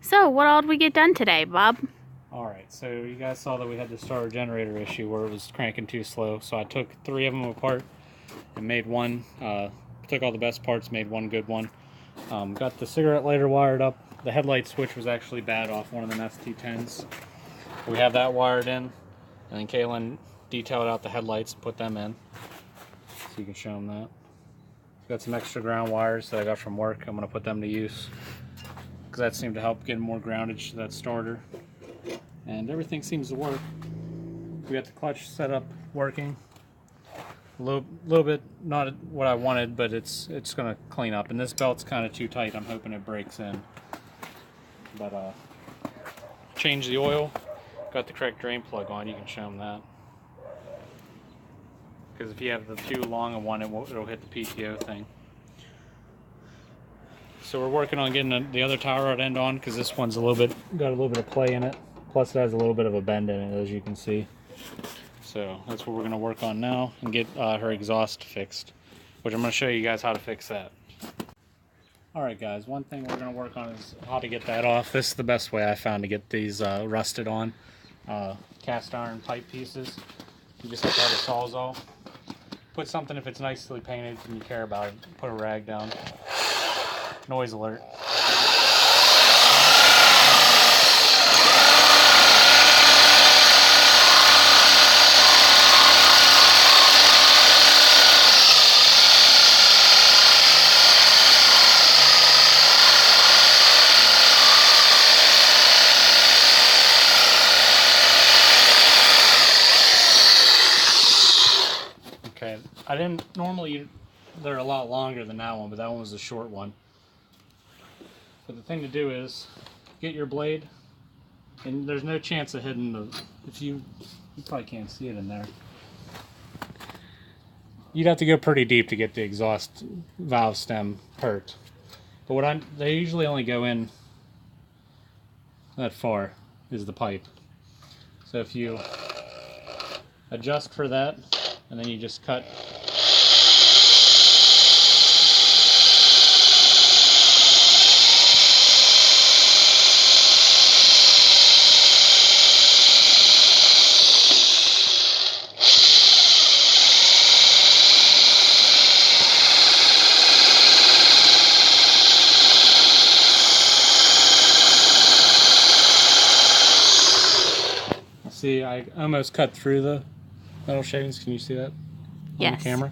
So, what all did we get done today, Bob? Alright, so you guys saw that we had the starter generator issue where it was cranking too slow. So I took 3 of them apart and made one. Took all the best parts, made one good one. Got the cigarette lighter wired up. The headlight switch was actually bad off one of them ST10s. We have that wired in. And then Kaylin detailed out the headlights and put them in. So you can show them that. Got some extra ground wires that I got from work. I'm going to put them to use, because that seemed to help get more groundage to that starter. And everything seems to work. We got the clutch set up working. A little bit not what I wanted, but it's gonna clean up. And this belt's kind of too tight. I'm hoping it breaks in. But change the oil. Got the correct drain plug on. You can show them that. Because if you have the too long of one, it'll hit the PTO thing. So we're working on getting the other tire rod end on, because this one's got a little bit of play in it. Plus it has a little bit of a bend in it, as you can see. So that's what we're going to work on now and get her exhaust fixed, which I'm going to show you guys how to fix that. Alright guys, one thing we're going to work on is how to get that off. This is the best way I found to get these rusted on cast iron pipe pieces. You just have to have a Sawzall. Put something, if it's nicely painted and you care about it, put a rag down. Noise alert. Okay, I didn't normally, they're a lot longer than that one, but that one was a short one. But the thing to do is get your blade, and there's no chance of hitting the, you probably can't see it in there. You'd have to go pretty deep to get the exhaust valve stem hurt. But they usually only go in that far is the pipe. So if you adjust for that, and then you just cut. See, I almost cut through the metal shavings. Can you see that on the camera?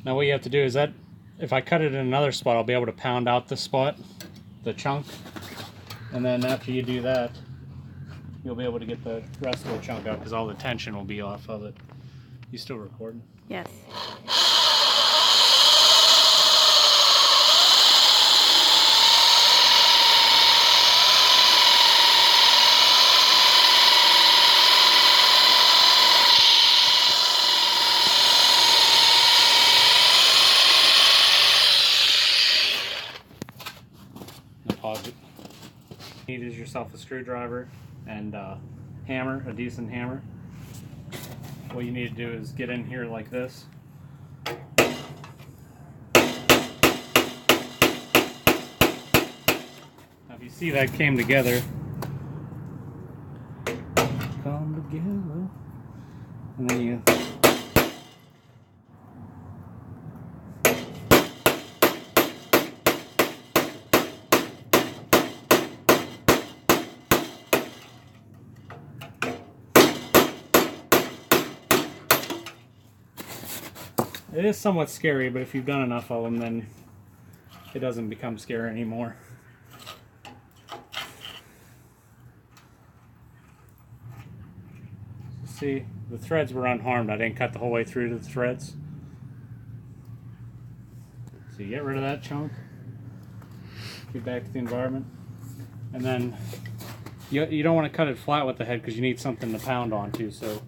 Now what you have to do is that, if I cut it in another spot, I'll be able to pound out the spot, the chunk, and then after you do that, you'll be able to get the rest of the chunk out, because all the tension will be off of it. You still recording? Yes. Pause it. You need is yourself a screwdriver and hammer, a decent hammer. What you need to do is get in here like this. Now if you see that came together, and then you it is somewhat scary, but if you've done enough of them, then it doesn't become scary anymore. See, the threads were unharmed. I didn't cut the whole way through to the threads. So you get rid of that chunk, get back to the environment, and then you don't want to cut it flat with the head, because you need something to pound onto. So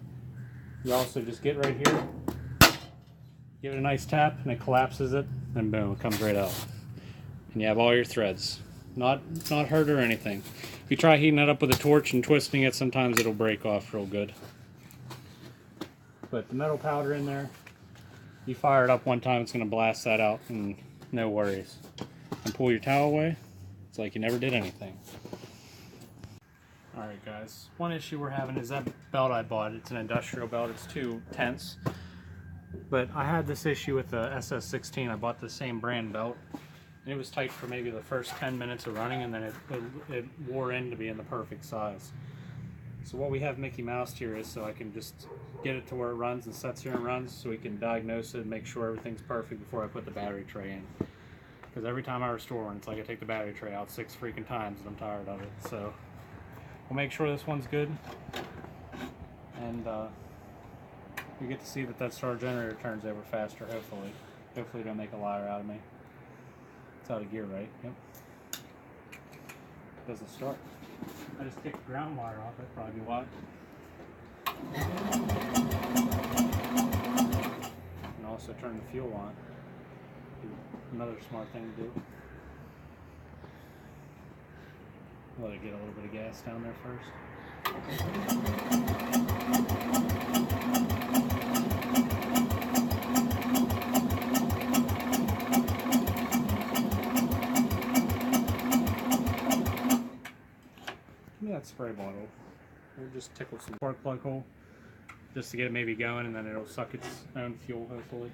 you also just get right here, give it a nice tap, and it collapses it, and boom, it comes right out. And you have all your threads. Not hurt or anything. If you try heating it up with a torch and twisting it, sometimes it'll break off real good. But the metal powder in there, you fire it up one time, it's going to blast that out, and no worries. And pull your towel away, it's like you never did anything. Alright guys, one issue we're having is that belt I bought. It's an industrial belt, it's too tense. But I had this issue with the SS16. I bought the same brand belt, and it was tight for maybe the first 10 minutes of running, and then it wore into being the perfect size. So what we have Mickey Mouse here is so I can just get it to where it runs and sets here and runs, so we can diagnose it and make sure everything's perfect before I put the battery tray in. Because every time I restore one, it's like I take the battery tray out 6 freaking times and I'm tired of it. So we'll make sure this one's good, and you get to see that starter generator turns over faster, hopefully. Hopefully don't make a liar out of me. It's out of gear, right? Yep. Doesn't start. I just kicked the ground wire off, that'd probably be why. And also turn the fuel on. Another smart thing to do. Let it get a little bit of gas down there first. Give me that spray bottle. We'll just tickle some spark plug hole just to get it maybe going, and then it'll suck its own fuel, hopefully.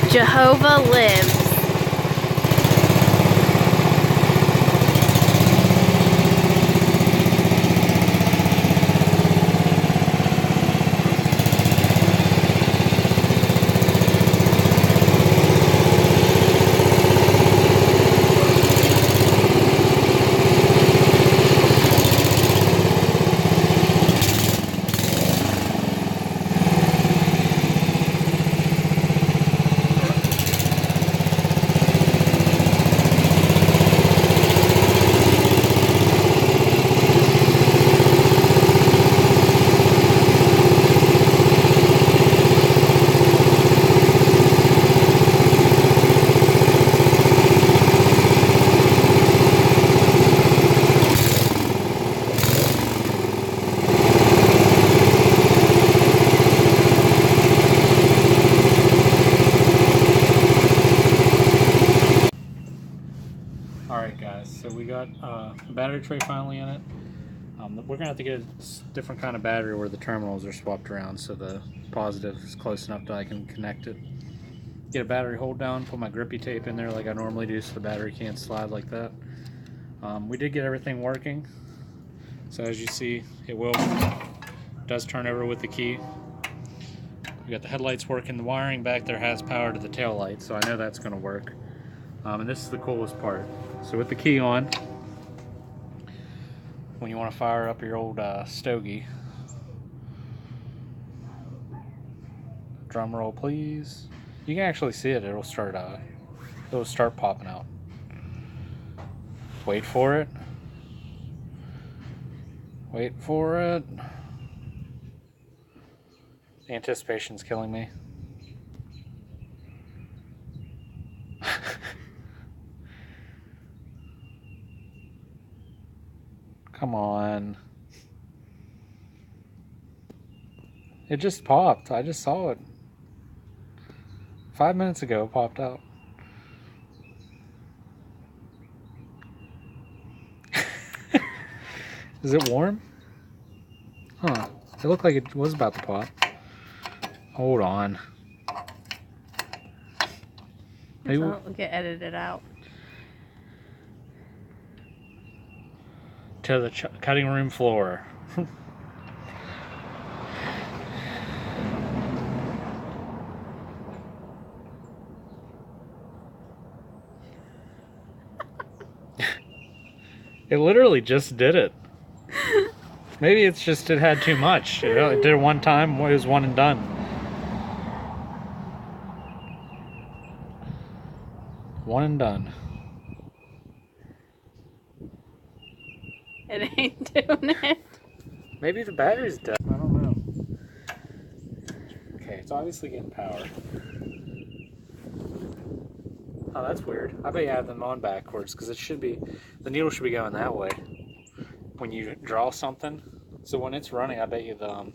Jehovah lives. Alright guys, so we got a battery tray finally in it. We're going to have to get a different kind of battery where the terminals are swapped around so the positive is close enough that I can connect it. Get a battery hold down, put my grippy tape in there like I normally do so the battery can't slide like that. We did get everything working, so as you see it does turn over with the key. We got the headlights working, the wiring back there has power to the tail light, so I know that's going to work. And this is the coolest part. So with the key on, when you want to fire up your old stogie. Drum roll, please. You can actually see it. It'll start popping out. Wait for it. Wait for it. The anticipation's killing me. Come on. It just popped. I just saw it. 5 minutes ago it popped out. Is it warm? Huh. It looked like it was about to pop. Hold on. Maybe we'll get edited out. To the cutting room floor. It literally just did it. Maybe it's just it had too much. It did it one time, it was one and done. One and done. It ain't doing it. Maybe the battery's dead. I don't know. Okay, it's obviously getting power. Oh, that's weird. I bet you have them on backwards because it should be, the needle should be going that way when you draw something. So when it's running, I bet you let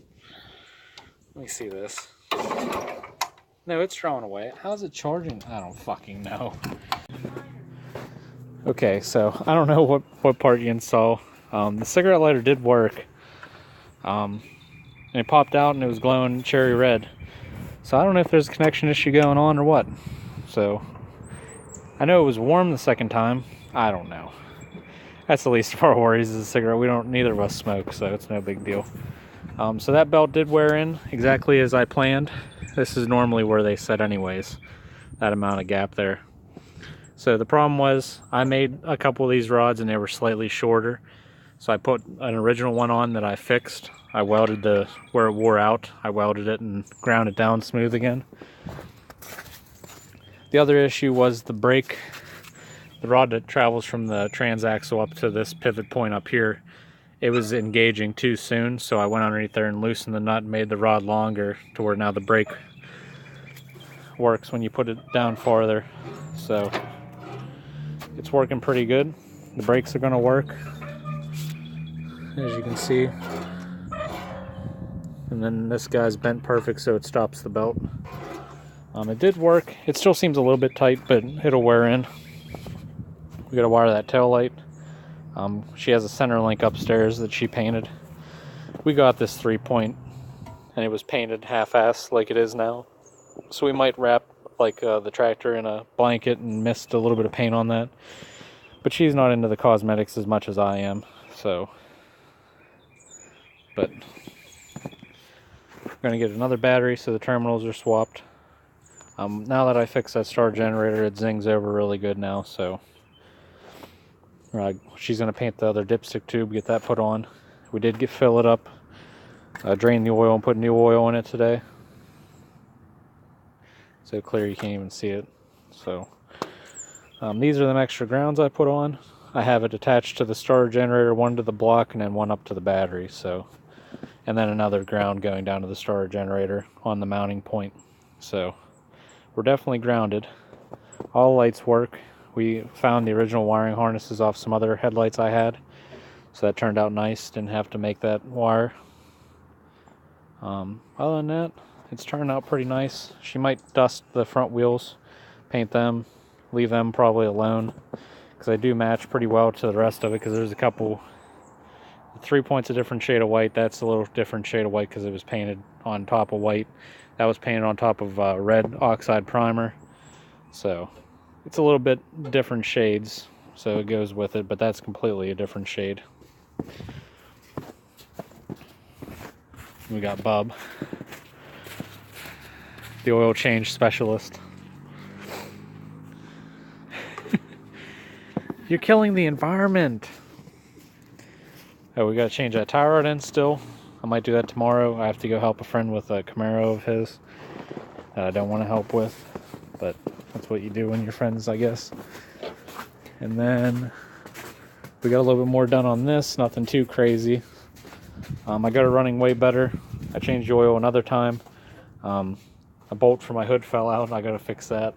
me see this. No, it's drawing away. How's it charging? I don't fucking know. Okay, so I don't know what part you install. The cigarette lighter did work. And it popped out and it was glowing cherry red. So I don't know if there's a connection issue going on or what. So I know it was warm the second time. I don't know. That's the least of our worries is a cigarette. Neither of us smoke, so it's no big deal. So that belt did wear in exactly as I planned. This is normally where they set anyways, that amount of gap there. So the problem was I made a couple of these rods and they were slightly shorter. So I put an original one on that I fixed. I welded where it wore out, I welded it and ground it down smooth again. The other issue was the brake. The rod that travels from the transaxle up to this pivot point up here, it was engaging too soon, so I went underneath there and loosened the nut and made the rod longer to where now the brake works when you put it down farther. So it's working pretty good. The brakes are going to work, as you can see. And then this guy's bent perfect so it stops the belt. It did work. It still seems a little bit tight, but it'll wear in. We gotta wire that tail light. She has a center link upstairs that she painted. We got this 3-point and it was painted half-ass like it is now. So we might wrap like the tractor in a blanket and mist a little bit of paint on that. But she's not into the cosmetics as much as I am, so. But we're gonna get another battery so the terminals are swapped. Now that I fixed that star generator, it zings over really good now, so. She's going to paint the other dipstick tube, get that put on. We did fill it up, drain the oil and put new oil in it today. So clear you can't even see it. So these are the extra grounds I put on. I have it attached to the starter generator, one to the block and then one up to the battery. So, and then another ground going down to the starter generator on the mounting point. So we're definitely grounded. All lights work. We found the original wiring harnesses off some other headlights I had, so that turned out nice. Didn't have to make that wire. Other than that, it's turned out pretty nice. She might dust the front wheels, paint them, leave them probably alone, because they do match pretty well to the rest of it, because there's a couple, 3 points a different shade of white. That's a little different shade of white because it was painted on top of white. That was painted on top of red oxide primer. So it's a little bit different shades, so it goes with it, but that's completely a different shade. We got Bub, the oil change specialist. You're killing the environment. Oh, we gotta change that tire rod in still. I might do that tomorrow. I have to go help a friend with a Camaro of his that I don't want to help with, but that's what you do when you're friends, I guess. And then we got a little bit more done on this, nothing too crazy. I got it running way better. I changed the oil another time. A bolt for my hood fell out. I gotta fix that.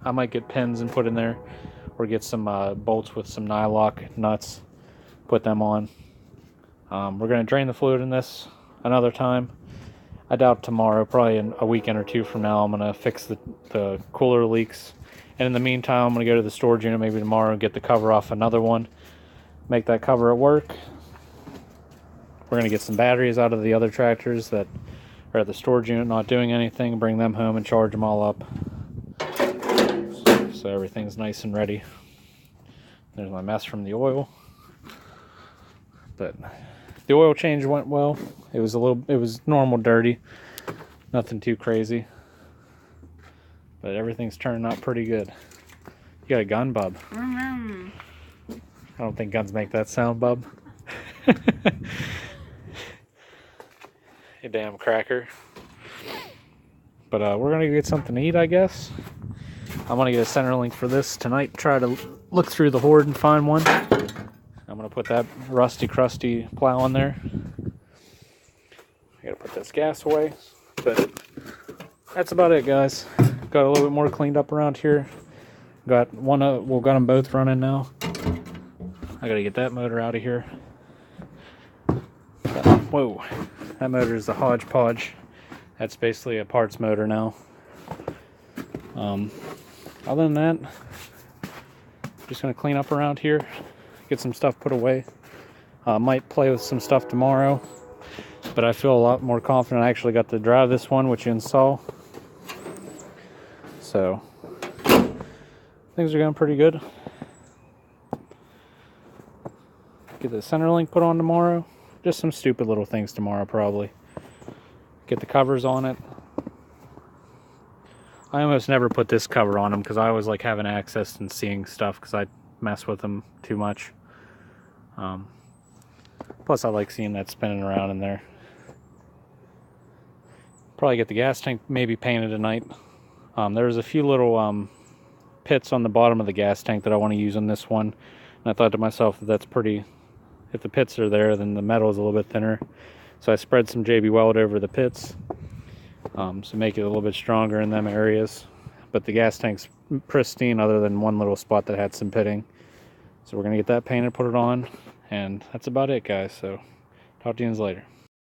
I might get pins and put in there, or get some bolts with some nylock nuts, put them on. We're gonna drain the fluid in this another time. I doubt tomorrow, probably in a weekend or two from now, I'm gonna fix the cooler leaks. And in the meantime, I'm gonna go to the storage unit maybe tomorrow and get the cover off another one. Make that cover at work. We're gonna get some batteries out of the other tractors that are at the storage unit not doing anything, bring them home and charge them all up. So everything's nice and ready. There's my mess from the oil. But the oil change went well. It was normal dirty. Nothing too crazy. But everything's turning out pretty good. You got a gun, bub. Mm-hmm. I don't think guns make that sound, bub. You damn cracker. But we're gonna get something to eat, I guess. I'm gonna get a center link for this tonight. Try to look through the horde and find one. I'm gonna put that rusty, crusty plow on there. I gotta put this gas away. But that's about it, guys. Got a little bit more cleaned up around here. Got them both running now. I gotta get that motor out of here. Whoa, that motor is a hodgepodge. That's basically a parts motor now. Other than that, just gonna clean up around here, get some stuff put away. Might play with some stuff tomorrow, but I feel a lot more confident I actually got to drive this one, which you saw. So things are going pretty good. Get the center link put on tomorrow. Just some stupid little things tomorrow, probably. Get the covers on it. I almost never put this cover on them because I always like having access and seeing stuff because I mess with them too much. Plus I like seeing that spinning around in there. Probably get the gas tank maybe painted tonight. There's a few little pits on the bottom of the gas tank that I want to use on this one. And I thought to myself that that's pretty, if the pits are there, then the metal is a little bit thinner. So I spread some JB Weld over the pits, so make it a little bit stronger in them areas. But the gas tank's pristine other than one little spot that had some pitting. So we're going to get that painted, put it on, and that's about it, guys. So talk to you later.